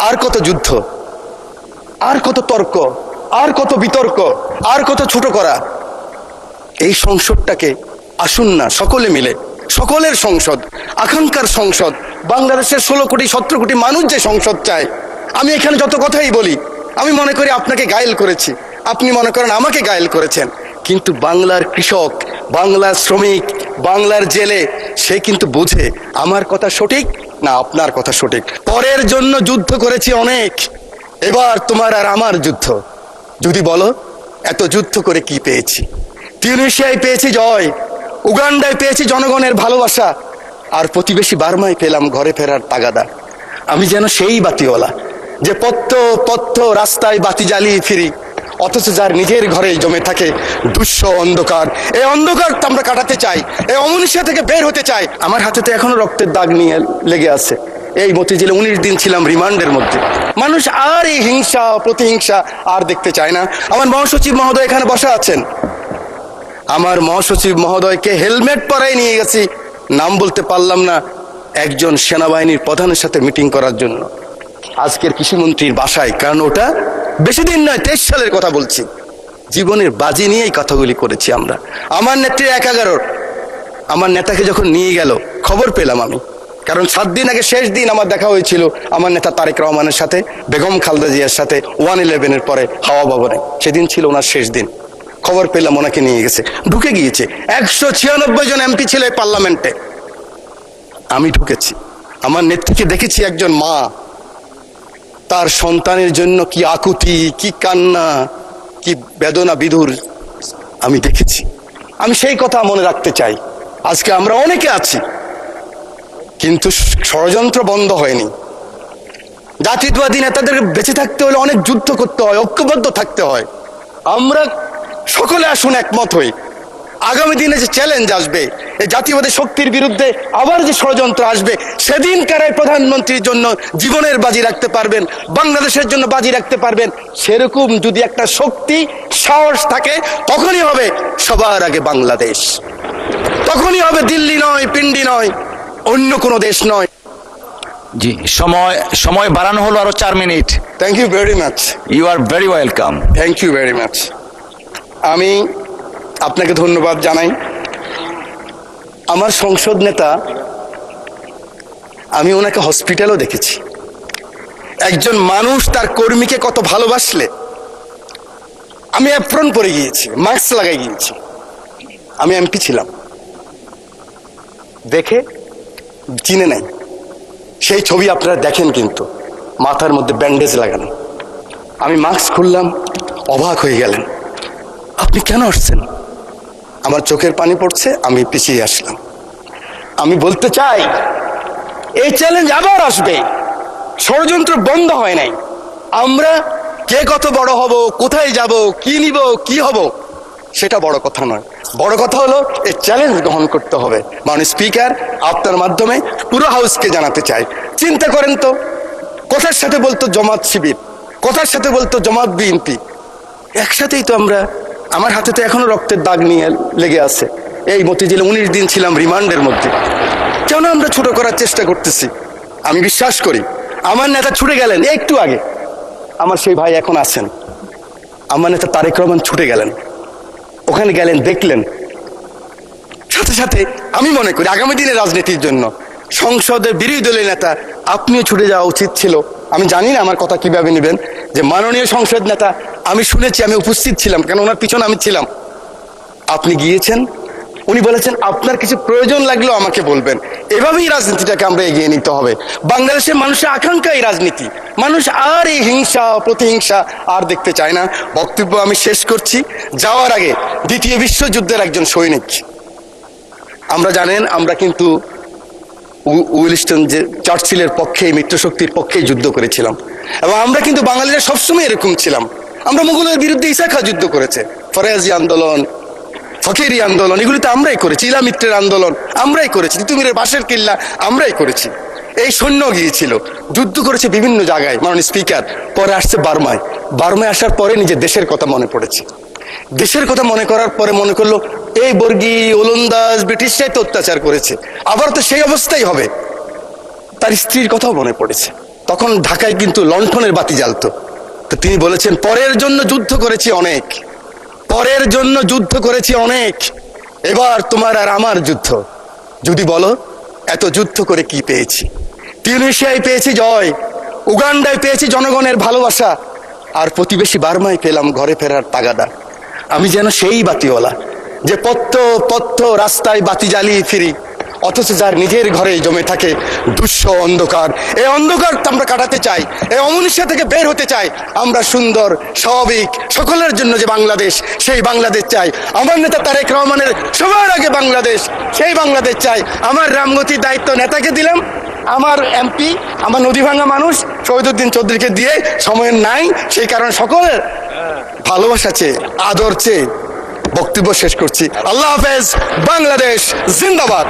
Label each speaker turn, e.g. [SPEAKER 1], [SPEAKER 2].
[SPEAKER 1] আর কত যুদ্ধ, আর কত তর্ক, আর কত বিতর্ক, আর কত ছোট করা। এই সংসদটাকে আসুন না সকলে মিলে, সকলের সংসদ, আকাঙ্ক্ষার সংসদ, বাংলাদেশের 16 কোটি 17 কোটি মানুষ যে সংসদ চায়। আমি এখানে যত কথাই বলি, আমি মনে করি আপনাকে ঘায়েল করেছি, আপনি মনে করেন আমাকে ঘায়েল করেছেন, কিন্তু বাংলার কৃষক, বাংলার শ্রমিক, বাংলার জেলে সে কিন্তু বোঝে আমার কথা সঠিক না আপনার কথা সঠিক। পরের জন্য যুদ্ধ করেছি অনেক, এবার তোমার আর আমার যুদ্ধ। যদি বলো এত যুদ্ধ করে কি পেয়েছি? তিউনিসিয়ায় পেয়েছি জয়, উগান্ডায় পেয়েছি জনগণের ভালোবাসা, আর প্রতিবেশী বার্মায় পেলাম ঘরে ফেরার তাগাদা। আমি যেন সেই বাতিওয়ালা যে পত্র রাস্তায় বাতি জ্বালিয়ে ফিরি, অথচ যার নিজের ঘরে জমে থাকে দুঃস্ব অন্ধকার। এই অন্ধকার আমরা কাটাতে চাই, এই অমনীষা থেকে বের হতে চাই। আমার হাতে তো এখনো রক্তের দাগ নিয়ে লেগে আছে। এই মতিঝিলে 19 দিন ছিলাম রিমান্ডের মধ্যে। মানুষ আর এই হিংসা প্রতিহিংসা আর দেখতে চায় না। আমার মহাসচিব মহোদয় এখানে বসা আছেন, আমার মহাসচিব মহোদয়কে হেলমেট পরাই নিয়ে গেছি, নাম বলতে পারলাম না, একজন সেনাবাহিনীর প্রধানের সাথে মিটিং করার জন্য আজকের কৃষিমন্ত্রীর বাসায়। কারণ ওটা বেশি দিন নয়, 23 সালের কথা বলছি। জীবনের বাজি নিয়েই কথাগুলি করেছি আমরা। আমার নেত্রী 11 আমার নেতাকে যখন নিয়ে গেল খবর পেলাম আমি, কারণ 7 দিন আগে শেষ দিন আমার দেখা হয়েছিল আমার নেতা তারেক রহমানের সাথে, বেগম খালেদা জিয়ার সাথে 111-এর পরে হাওয়া ভবনে। সেদিন ছিল ওনার শেষ দিন। খবর পেলাম ওনাকে নিয়ে গেছে, ঢুকে গিয়েছে। 196 জন এমপি ছিল এই পার্লামেন্টে, আমি ঢুকেছি। আমার নেত্রীকে দেখেছি একজন মা, তার সন্তানের জন্য কি আকুতি, কি কান্না, কি বেদনা বিধুর আমি দেখেছি। আমি সেই কথা মনে রাখতে চাই। আজকে আমরা অনেকে আছি, কিন্তু ষড়যন্ত্র বন্ধ হয়নি। জাতীয়তাবাদী নেতাদের বেঁচে থাকতে হলে অনেক যুদ্ধ করতে হয়, ঐক্যবদ্ধ থাকতে হয়। আমরা সকলে আসুন একমত হই। আগামী দিনে যে চ্যালেঞ্জ আসবে, এই জাতীয়বাদী শক্তির বিরুদ্ধে আবার যে ষড়যন্ত্র আসবে, সেদিন কারাই প্রধানমন্ত্রীর জন্য জীবনের বাজি রাখতে পারবেন, বাংলাদেশের জন্য বাজি রাখতে পারবেন, সেরকম যদি একটা শক্তি সাহস থাকে, তখনই হবে সবার আগে বাংলাদেশ। তখনই হবে দিল্লি নয়, পিন্ডি নয়, অন্য কোনো দেশ নয়।
[SPEAKER 2] জি, সময় বাড়ানো হলো আরো 4 মিনিট।
[SPEAKER 1] Thank you very much.
[SPEAKER 2] You are very welcome.
[SPEAKER 1] Thank you very much. আমি আপনাকে ধন্যবাদ জানাই। আমার সংসদ নেতা, আমি ওনাকে হসপিটালও দেখেছি। একজন মানুষ তার কর্মীকে কত ভালোবাসলে। আমি অ্যাপ্রন পরে গিয়েছি, মাস্ক লাগাই গিয়েছি। আমি এমপি ছিলাম, দেখে চিনে নাই। সেই ছবি আপনারা দেখেন, কিন্তু মাথার মধ্যে ব্যান্ডেজ লাগানো। আমি মাস্ক খুললাম, অবাক হয়ে গেলেন, আপনি কেন আসছেন? আমার চোখের পানি পড়ছে, আমি পিছিয়ে আসলাম। আমি বলতে চাই এই চ্যালেঞ্জ আবার আসবে, ষড়যন্ত্র বন্ধ হয় নাই। আমরা কে কত বড় হব, কোথায় যাব, কি নিব, কি হব, সেটা বড় কথা নয়। বড় কথা হলো এই চ্যালেঞ্জ গ্রহণ করতে হবে। মাননীয় স্পিকার, আপনার মাধ্যমে পুরো হাউসকে জানাতে চাই, চিন্তা করেন তো, কথার সাথে বলতো জামাত শিবির, কথার সাথে বলতো জামাত বিএনপি, একসাথেই তো আমরা। আমার হাতে তো এখনো রক্তের দাগ নিয়ে লেগে আছে। এই মতিঝিলে 19 দিন ছিলাম রিমান্ডের মধ্যে। কেন আমরা ছোট করার চেষ্টা করতেছি? আমি বিশ্বাস করি আমার নেতা ছুটে গেলেন একটু আগে, আমার সেই ভাই এখন আছেন। আমার নেতা তারেক রহমান ছুটে গেলেন, ওখানে গেলেন, দেখলেন। সাথে সাথে আমি মনে করি আগামী দিনের রাজনীতির জন্য সংসদের বিরোধী দলের নেতা আপনিও ছুটে যাওয়া উচিত ছিল। আমি জানি না আমার কথা কিভাবে নেবেন, যে মাননীয় সংসদ নেতা, আমি শুনেছি, আমি উপস্থিত ছিলাম, কেন ওনার পিছনে আমি ছিলাম। আপনি গিয়েছেন, উনি বলেছেন আপনার কিছু প্রয়োজন লাগলেও আমাকে বলবেন। এভাবেই রাজনীতিটাকে আমরা এগিয়ে নিতে হবে। বাংলাদেশের মানুষের আকাঙ্ক্ষা এই রাজনীতি। মানুষ আর এই হিংসা প্রতিহিংসা আর দেখতে চায় না। বক্তব্য আমি শেষ করছি। যাওয়ার আগে দ্বিতীয় বিশ্বযুদ্ধের একজন সৈনিক, আমরা জানেন আমরা কিন্তু উইলস্টন যে চার্চিলের পক্ষে, মিত্রশক্তির পক্ষে যুদ্ধ করেছিলাম, এবং আমরা কিন্তু বাঙালিরা সবসময় এরকম ছিলাম। আমরা মুঘলের বিরুদ্ধে ইসা খাঁ যুদ্ধ করেছে, ফরাজি আন্দোলন, ফকিরি আন্দোলন, এগুলিতে আমরাই করেছি। ইলামিত্রের আন্দোলন আমরাই করেছি, তিতুমিরের বাঁশের কিল্লা আমরাই করেছি। এই সৈন্য গিয়েছিল, যুদ্ধ করেছে বিভিন্ন জায়গায়। মাননীয় স্পিকার, পরে আসছে বার্মায়। বার্মায় আসার পরে নিজের দেশের কথা মনে পড়েছে। দেশের কথা মনে করার পরে মনে করলো এই বর্গী ওলন্দাজ ব্রিটিশরাই তো অত্যাচার করেছে, আবার তো সেই অবস্থাই হবে। তার স্ত্রীর কথাও মনে পড়েছে। তখন ঢাকায় কিন্তু লণ্ঠনের বাতি জ্বালতো। তো তিনি বলেছেন, পরের জন্য যুদ্ধ করেছি অনেক, পরের জন্য যুদ্ধ করেছি অনেক, এবার তোমার আর আমার যুদ্ধ। যদি বলো এত যুদ্ধ করে কি পেয়েছি? তিউনিসিয়ায় পেয়েছি জয়, উগান্ডায় পেয়েছি জনগণের ভালোবাসা, আর প্রতিবেশী বার্মায় পেলাম ঘরে ফেরার তাগাদা। আমি যেন সেই বাতিওয়ালা যে পথ রাস্তায় বাতি জ্বালিয়ে ফিরি, অথচ যার নিজের ঘরে জমে থাকে দুঃস্ব অন্ধকার। এই অন্ধকার আমরা কাটাতে চাই, এই অমনুষ্যতা থেকে বের হতে চাই। আমরা সুন্দর, স্বাভাবিক, সকলের জন্য যে বাংলাদেশ, সেই বাংলাদেশ চাই। আমার নেতা তারেক রহমানের সবার আগে বাংলাদেশ, সেই বাংলাদেশ চাই। আমার রামগতির দায়িত্ব নেতাকে দিলাম, আমার এমপি, আমার নদী ভাঙা মানুষ শহীদুদ্দিন চৌধুরীকে দিয়ে সময় নাই, সেই কারণে সকলের ভালোবাসা চেয়ে, আদর চেয়ে বক্তব্য শেষ করছি। আল্লাহ হাফেজ। বাংলাদেশ জিন্দাবাদ।